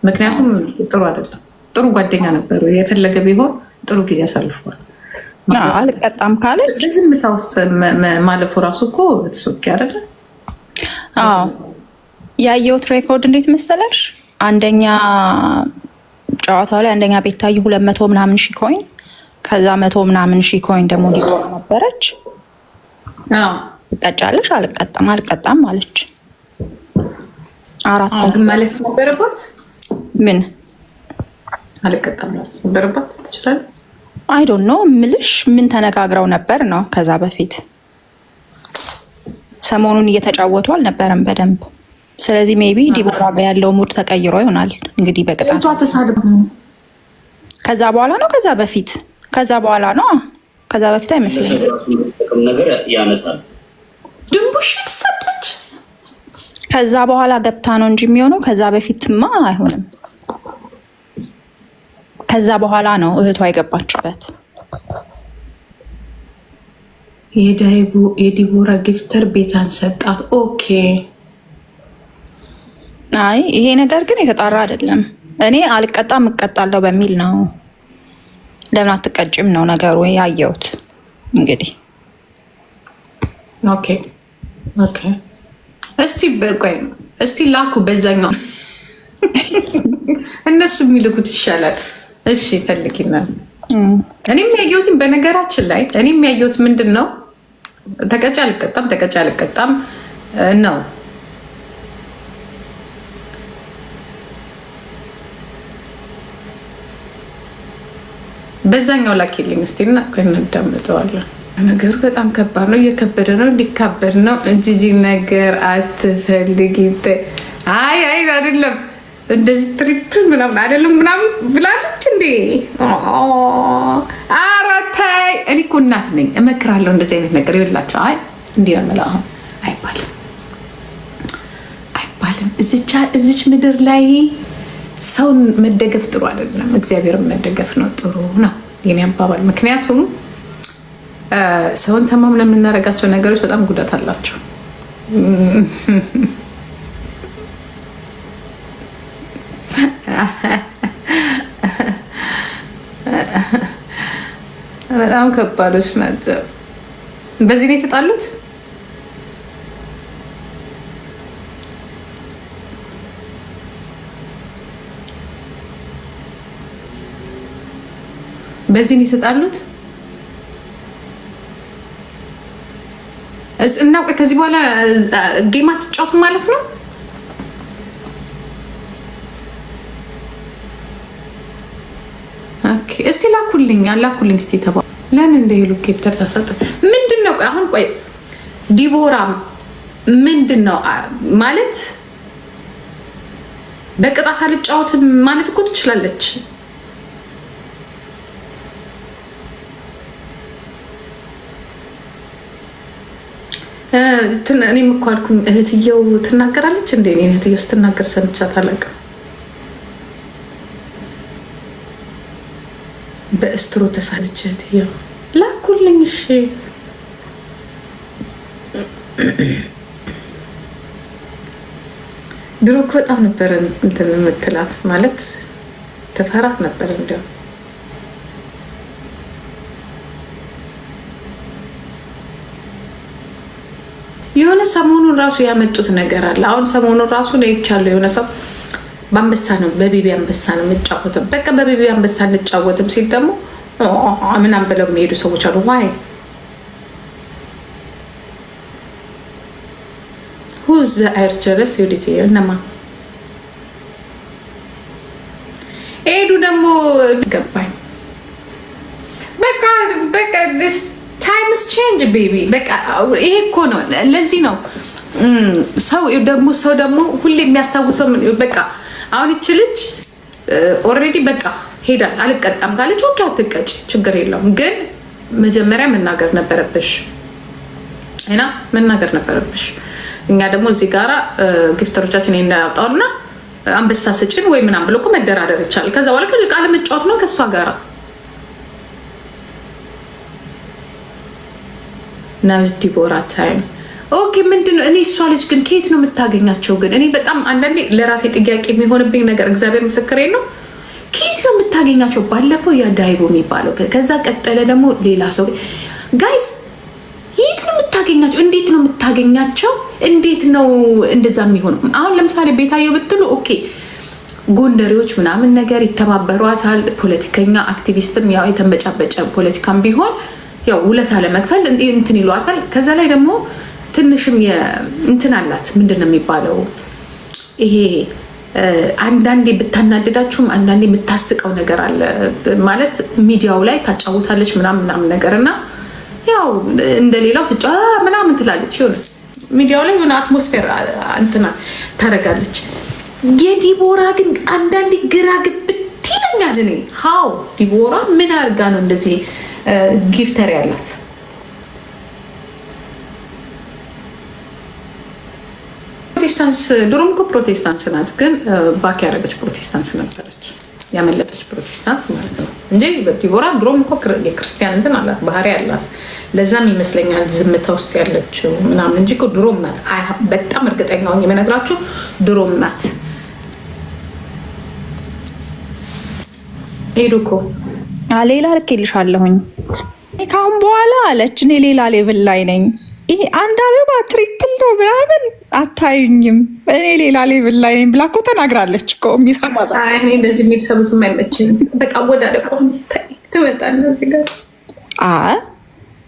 ምክንያቱም ጥሩ አይደለም። ጥሩ ጓደኛ ነበሩ። የፈለገ ቢሆን ጥሩ ጊዜ አሳልፏል። አልቀጣም ካለች በዝምታ ውስጥ ማለፉ ራሱ እኮ ትሶኪ አይደለ? ያየሁት ሬኮርድ እንዴት መሰለሽ? አንደኛ ጨዋታ ላይ አንደኛ ቤታዬ 200 ምናምን ሺህ ኮይን፣ ከዛ 100 ምናምን ሺህ ኮይን ደግሞ ዲቦራ ነበረች። ትቀጫለሽ? አልቀጣም አለች። አራት ግን ማለት ነበረባት። ምን አልቀጣም ማለት ነበረባት ትችላለች። አይ ዶንት ኖ ምልሽ ምን ተነጋግረው ነበር ነው። ከዛ በፊት ሰሞኑን እየተጫወቱ አልነበረም በደንብ። ስለዚህ ሜቢ ዲቦራ ጋር ያለው ሙድ ተቀይሮ ይሆናል እንግዲህ በቅጣት ተሳድባ። ከዛ በኋላ ነው ከዛ በኋላ ነው ከዛ በፊት አይመስለኝም። ነገር ያነሳል ድንቡሽ ተሰደች። ከዛ በኋላ ገብታ ነው እንጂ የሚሆነው። ከዛ በፊትማ አይሆንም። ከዛ በኋላ ነው እህቷ የገባችበት። የዲቦራ ጊፍተር ቤታን ሰጣት። ኦኬ። አይ ይሄ ነገር ግን የተጣራ አይደለም። እኔ አልቀጣም እቀጣለሁ በሚል ነው። ለምን አትቀጭም ነው ነገሩ ያየሁት እንግዲህ። ኦኬ እስቲ ላኩ በዛኛው እነሱ የሚልኩት ይሻላል። እሺ ፈልጊና እኔም ያየሁትን በነገራችን ላይ እኔም ያየሁት ምንድን ነው ተቀጫ አልቀጣም ነው። በዛኛው ላኪልኝ እስቲ እና እናዳምጠዋለን። ነገሩ በጣም ከባድ ነው፣ እየከበደ ነው፣ ሊካበድ ነው። እንጂ ነገር አትፈልጊ። አይ አይደለም እንደዚህ ትሪፕል ምናምን አይደለም ምናምን ብላለች እንዴ? ኧረ ተይ። እኔ እኮ እናት ነኝ፣ እመክራለሁ እንደዚህ አይነት ነገር ይኸውላቸው። አይ እንዲህ ነው የምለው። አሁን አይባልም። እዚች ምድር ላይ ሰውን መደገፍ ጥሩ አይደለም፣ እግዚአብሔርን መደገፍ ነው ጥሩ ነው የኔ አባባል። ምክንያቱም ሰውን ተማምነን የምናደርጋቸው ነገሮች በጣም ጉዳት አላቸው። በጣም ከባዶች ናቸው። በዚህ ነው የተጣሉት። በዚህ ነው የተጣሉት እና ከዚህ በኋላ ጌም አትጫወቱም ማለት ነው። እስቲ ላኩልኝ እስቲ ተባሉ። ለምን እንደ ሄሉ ኬፕተር ታሰጠ ምንድነው? አሁን ቆይ ዲቦራ ምንድነው ማለት? በቅጣት አልጫወትም ማለት እኮ ትችላለች። እኔም እኮ አልኩኝ እህትየው ትናገራለች እንዴ? እህትየው ስትናገር ሰምቻት አላውቅም። በእስትሮ ተሳለች እህትየው። ላኩልኝ እሺ። ድሮ እኮ በጣም ነበረ እንትን የምትላት ማለት ትፈራት ነበር እንዲያው የሆነ ሰሞኑን ራሱ ያመጡት ነገር አለ። አሁን ሰሞኑን ራሱ ነው ይቻለው የሆነ ሰው በአንበሳ ነው በቤቢ አንበሳ ነው የምጫወተው። በቃ በቤቢ አንበሳ እንጫወትም ሲል ደግሞ ምናምን ብለው የሚሄዱ ሰዎች አሉ። ዋይ ሁዝ አይርጀረስ ዩዲቲ እነማ ሄዱ ደግሞ ገባኝ። በቃ ታይምስ ቼንጅ ቤቢ። በቃ ይሄ እኮ ነው። ለዚህ ነው ሰው ደግሞ ሁሌ የሚያስታውሰው በቃ አሁን ይች ልጅ ኦልሬዲ በቃ ሄዳል። አልቀጣም ካለች ኦኬ አትቀጭ፣ ችግር የለውም። ግን መጀመሪያ መናገር ነበረብሽ እና መናገር ነበረብሽ። እኛ ደግሞ እዚህ ጋራ ጊፍተሮቻችን እናያወጣውና አንበሳ ስጭን ወይ ምናምን ብሎ እኮ መደራደር ይቻላል። ከዛ በኋላ ቃል መጫወት ነው ከእሷ ጋራ ናዝ ዲቦራ ታይም ኦኬ ምንድነው? እኔ እሷ ልጅ ግን ከየት ነው የምታገኛቸው? ግን እኔ በጣም አንዳንዴ ለራሴ ጥያቄ የሚሆንብኝ ነገር እግዚአብሔር ምስክሬ ነው። ከየት ነው የምታገኛቸው? ባለፈው ያ ዳይቦ የሚባለው ከዛ ቀጠለ ደግሞ ሌላ ሰው ጋይስ የት ነው የምታገኛቸው? እንዴት ነው የምታገኛቸው? እንዴት ነው እንደዛ የሚሆነው? አሁን ለምሳሌ ቤታየው ብትሉ ኦኬ ጎንደሬዎች ምናምን ነገር ይተባበሯታል። ፖለቲከኛ አክቲቪስትም ያው የተንበጫበጨ ፖለቲካም ቢሆን ያው ውለታ ለመክፈል እንትን ይሏታል። ከዛ ላይ ደግሞ ትንሽም እንትን አላት። ምንድን ነው የሚባለው ይሄ አንዳንዴ ብታናደዳችሁም አንዳንዴ የምታስቀው ነገር አለ ማለት ሚዲያው ላይ ታጫውታለች ምናምን ነገር እና ያው እንደሌላው ምናምን ትላለች። ይሁን ሚዲያው ላይ የሆነ አትሞስፌር እንትና ታደርጋለች። የዲቦራ ግን አንዳንዴ ግራ ግብት ይለኛል። እኔ ሀው ዲቦራ ምን አድርጋ ነው እንደዚህ ጊፍተር ያላት? ፕሮቴስታንስ ድሮም እኮ ፕሮቴስታንስ ናት፣ ግን ባክ ያደረገች ፕሮቴስታንስ ነበረች፣ ያመለጠች ፕሮቴስታንስ ማለት ነው እንጂ ዲቦራ ድሮም እኮ የክርስቲያን እንትን አላት፣ ባህሪ አላት። ለዛም ይመስለኛል ዝምታ ውስጥ ያለችው ምናምን እንጂ እኮ ድሮም ናት። በጣም እርግጠኛ ሆኜ የምነግራችሁ ድሮም ናት። ሄዱ እኮ ሌላ ልኬልሻለሁኝ ካሁን በኋላ አለች። እኔ ሌላ ሌቭል ላይ ነኝ። ይሄ አንድ አበባ ትሪፕል ነው ምናምን አታዩኝም፣ እኔ ሌላ ሌቭል ላይ ነኝ ብላ እኮ ተናግራለች እኮ። የሚሰማት እኔ እንደዚህ የሚል ሰው ብዙም አይመቸኝም። በቃ ወዳደቆ ትመጣለህ።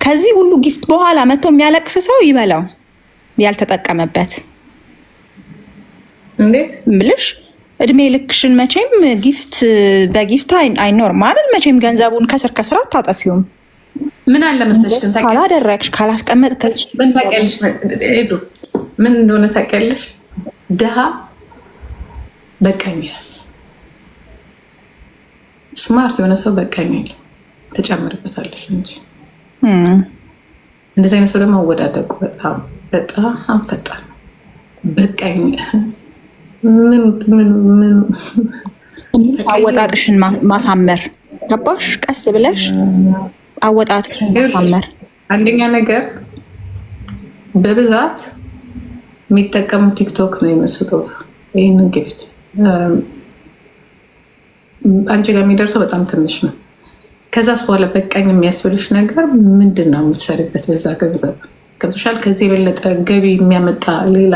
ከዚህ ሁሉ ጊፍት በኋላ መጥቶ የሚያለቅስ ሰው ይበላው ያልተጠቀመበት። እንዴት ምልሽ እድሜ ልክሽን መቼም ጊፍት በጊፍት አይኖርም ማለት መቼም ገንዘቡን ከስር ከስር አታጠፊውም። ምን አለ መሰለሽ ካላደረግሽ ካላስቀመጥከች ምን ታውቂያለሽ? ሄዱ ምን እንደሆነ ታውቂያለሽ? ድሃ በቃኝ ይላል። ስማርት የሆነ ሰው በቃኝ ይላል። ትጨምርበታለሽ እንጂ እንደዚህ አይነት ሰው ደግሞ አወዳደቁ በጣም በጣም ፈጣን በቃኝ። ምን አወጣጥሽን ማሳመር ገባሽ? ቀስ ብለሽ አወጣጥሽን ማሳመር። አንደኛ ነገር በብዛት የሚጠቀሙ ቲክቶክ ነው የመስጦታ። ይህንን ጊፍት አንቺ ጋር የሚደርሰው በጣም ትንሽ ነው። ከዛስ በኋላ በቃኝ የሚያስብልሽ ነገር ምንድን ነው የምትሰሪበት በዛ ገንዘብ? ገብቶሻል? ከዚህ የበለጠ ገቢ የሚያመጣ ሌላ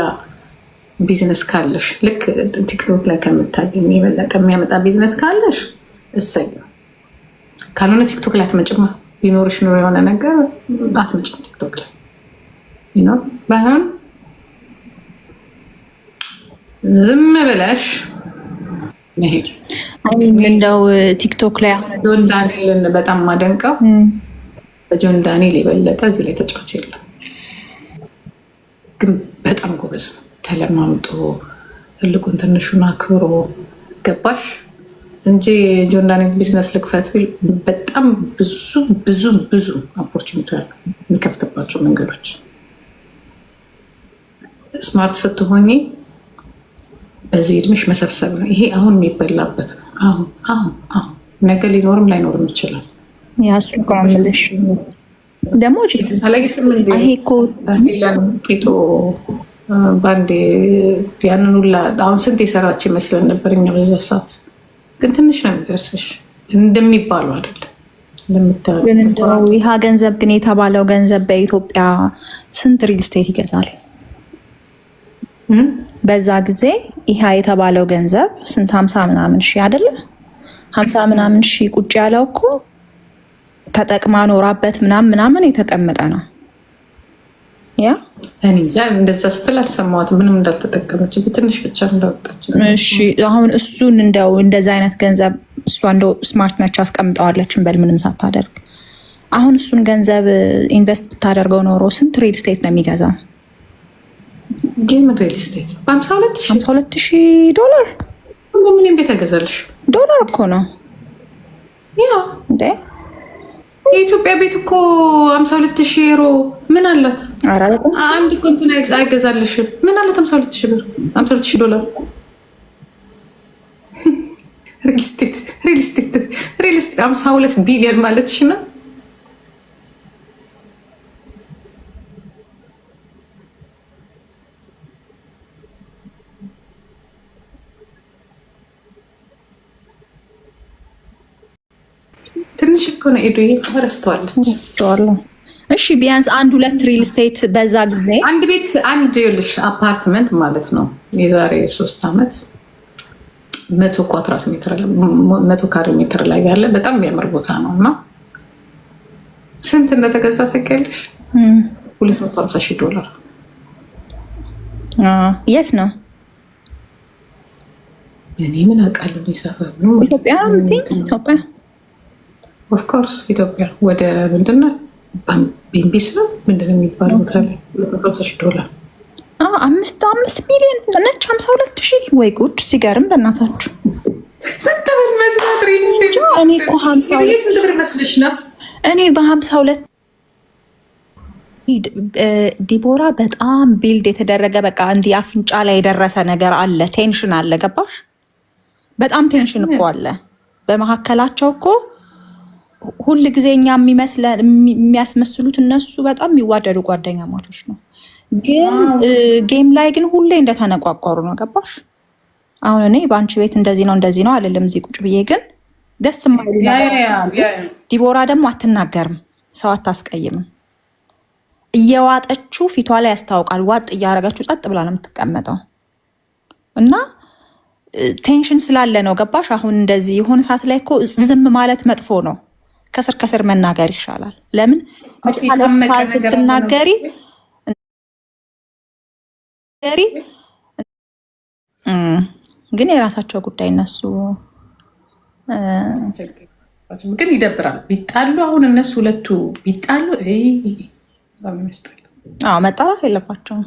ቢዝነስ ካለሽ ልክ ቲክቶክ ላይ ከምታገኝ የበለጠ የሚያመጣ ቢዝነስ ካለሽ እሰይ። ካልሆነ ቲክቶክ ላይ አትመጭማ። ቢኖርሽ ኑሮ የሆነ ነገር አትመጭም ቲክቶክ ላይ ይኖር ባይሆን ዝም ብለሽ መሄድ። እንደው ቲክቶክ ላይ ጆን ዳንኤልን በጣም ማደንቀው በጆን ዳንኤል የበለጠ እዚህ ላይ ተጫዋች የለም፣ ግን በጣም ጎበዝ ነው። ተለማምጦ ትልቁን ትንሹን አክብሮ ገባሽ እንጂ ጆን ዳንኤል ቢዝነስ ልክፈት ቢል በጣም ብዙ ኦፖርቹኒቲ አሉ የሚከፍትባቸው መንገዶች። ስማርት ስትሆኚ በዚህ እድሜሽ መሰብሰብ ነው። ይሄ አሁን የሚበላበት ነው። አሁን ነገ ሊኖርም ላይኖርም ይችላል። ያሱ ጋምልሽ ደግሞ ይሄ እኮ ቂጦ ባንዴ ያንን ሁላ አሁን ስንት የሰራች ይመስለን ነበር እኛ በዛ ሰዓት። ግን ትንሽ ነው የሚደርስሽ እንደሚባሉ አይደለም። ግን እንደው ይህ ገንዘብ ግን የተባለው ገንዘብ በኢትዮጵያ ስንት ሪል ስቴት ይገዛል? በዛ ጊዜ ይህ የተባለው ገንዘብ ስንት 50 ምናምን ሺህ አይደለ? 50 ምናምን ሺህ ቁጭ ያለው እኮ ተጠቅማ ኖራበት ምናምን የተቀመጠ ነው። ያ እኔ እንጃ እንደዛ ስትል አልሰማሁትም። ምንም እንዳልተጠቀመች ትንሽ ብቻ እንዳወጣች። እሺ አሁን እሱን እንደው እንደዛ አይነት ገንዘብ እሷ እንደው ስማርት ነች አስቀምጠዋለችን በል ምንም ሳታደርግ። አሁን እሱን ገንዘብ ኢንቨስት ብታደርገው ኖሮ ስንት ሪል ስቴት ነው የሚገዛው? ጌም ሪል ስቴት $52,000 ምንም ቤት ያገዛልሽ ዶላር እኮ ነው። ያ እንዴ የኢትዮጵያ ቤት እኮ 52,000 ዩሮ ምን አላት? አንድ ኮንቲና አይገዛልሽም። ምን አላት? 52,000 ብር 52,000 ዶላር ሪል ስቴት 52 ቢሊዮን ማለትሽ ነው። ትንሽ እኮ ነው ኤዱዬ ረስተዋለች። እሺ ቢያንስ 1-2 ሪል ስቴት በዛ ጊዜ አንድ ቤት አንድ ይኸውልሽ አፓርትመንት ማለት ነው የዛሬ 3 ዓመት 100 ኳድራት ሜትር 100 ካሬ ሜትር ላይ ያለ በጣም የሚያምር ቦታ ነው እና ስንት እንደተገዛ ታውቂያለሽ? $250,000 የት ነው? እኔ ምን አውቃለሁ። ይሰፈር ነው ኢትዮጵያ ኢትዮጵያ ኦፍኮርስ ኢትዮጵያ ወደ ምንድን ነው ቤምቢስ ነው ምንድን ነው የሚባለው ቦታ ላይ $250,000 5 ሚሊዮን ነች 52,000 ወይ ጉድ ሲገርም በእናታችሁ ስንት ብር መስራት ሪል ስቴት እኔ እኮ 50 ስንት ብር መስለሽ ነው እኔ በ52 ዲቦራ በጣም ቢልድ የተደረገ በቃ እንዲህ አፍንጫ ላይ የደረሰ ነገር አለ ቴንሽን አለ ገባሽ በጣም ቴንሽን እኮ አለ በመካከላቸው እኮ ሁል ጊዜ እኛ የሚያስመስሉት እነሱ በጣም የሚዋደዱ ጓደኛ ማቾች ነው ግን ጌም ላይ ግን ሁሌ እንደተነቋቋሩ ነው ገባሽ አሁን እኔ በአንቺ ቤት እንደዚህ ነው አልልም እዚህ ቁጭ ብዬ ግን ደስ የማይሉ ዲቦራ ደግሞ አትናገርም ሰው አታስቀይምም እየዋጠችው ፊቷ ላይ ያስታውቃል ዋጥ እያረጋችሁ ጸጥ ብላ ነው የምትቀመጠው እና ቴንሽን ስላለ ነው ገባሽ አሁን እንደዚህ የሆነ ሰዓት ላይ እኮ ዝም ማለት መጥፎ ነው ከስር መናገር ይሻላል ለምን ስትናገሪ ግን የራሳቸው ጉዳይ እነሱ ግን ይደብራል ቢጣሉ አሁን እነሱ ሁለቱ ቢጣሉ መጣላት የለባቸውም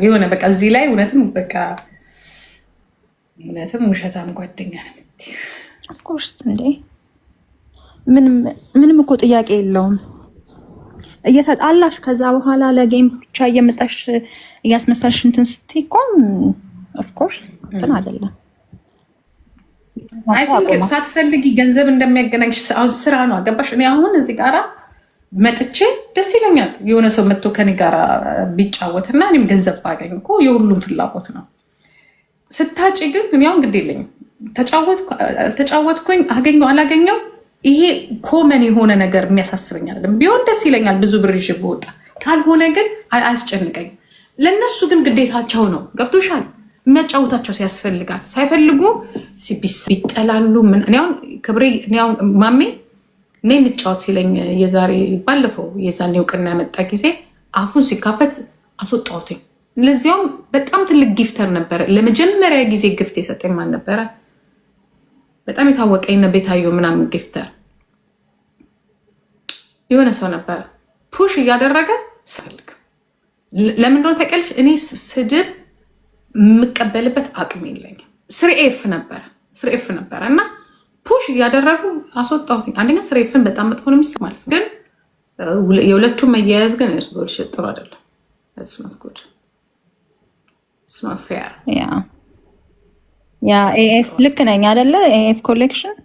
የሆነ በቃ እዚህ ላይ እውነትም ውሸታም ጓደኛ ነው ኦፍኮርስ እንዴ ምንም እኮ ጥያቄ የለውም እየተጣላሽ ከዛ በኋላ ለጌም ብቻ እየመጣሽ እያስመሰልሽ እንትን ስትይ እኮ ኦፍኮርስ እንትን አይደለም አይ ቲንክ ሳትፈልጊ ገንዘብ እንደሚያገናኝሽ ስራ ነው አገባሽ እኔ አሁን እዚህ ጋራ መጥቼ ደስ ይለኛል የሆነ ሰው መጥቶ ከኔ ጋር ቢጫወት እና እኔም ገንዘብ ባገኝ እኮ የሁሉም ፍላጎት ነው ስታጭ ግን እኔ አሁን ግድ የለኝም ተጫወትኩኝ አገኘው አላገኘው ይሄ ኮመን የሆነ ነገር የሚያሳስበኝ አይደለም ቢሆን ደስ ይለኛል ብዙ ብር ይዤ ብወጣ ካልሆነ ግን አያስጨንቀኝ ለነሱ ግን ግዴታቸው ነው ገብቶሻል የሚያጫውታቸው ሲያስፈልጋል ሳይፈልጉ ቢጠላሉ ምን እኔ አሁን ክብሬ እኔ አሁን ማሜ እኔ እንጫወት ሲለኝ የዛሬ ባለፈው የዛኔ እውቅና ያመጣ ጊዜ አፉን ሲካፈት አስወጣሁትኝ ለዚያውም በጣም ትልቅ ጊፍተር ነበረ ለመጀመሪያ ጊዜ ግፍት የሰጠኝ ማን ነበረ በጣም የታወቀኝ ቤታዮ ምናምን ጊፍተር የሆነ ሰው ነበረ ፑሽ እያደረገ ስፈልግ ለምን እንደሆነ ታውቂያለሽ እኔ ስድብ የምቀበልበት አቅም የለኝም ስርኤፍ ነበረ እና ፑሽ እያደረጉ አስወጣሁት አንደኛ ስርኤፍን በጣም መጥፎ ነው የሚሰማው ማለት ግን የሁለቱም መያያዝ ግን ጥሩ አይደለም That's not good. It's not fair. ያ ኤኤፍ ልክ ነኝ አይደለ ኤኤፍ ኮሌክሽን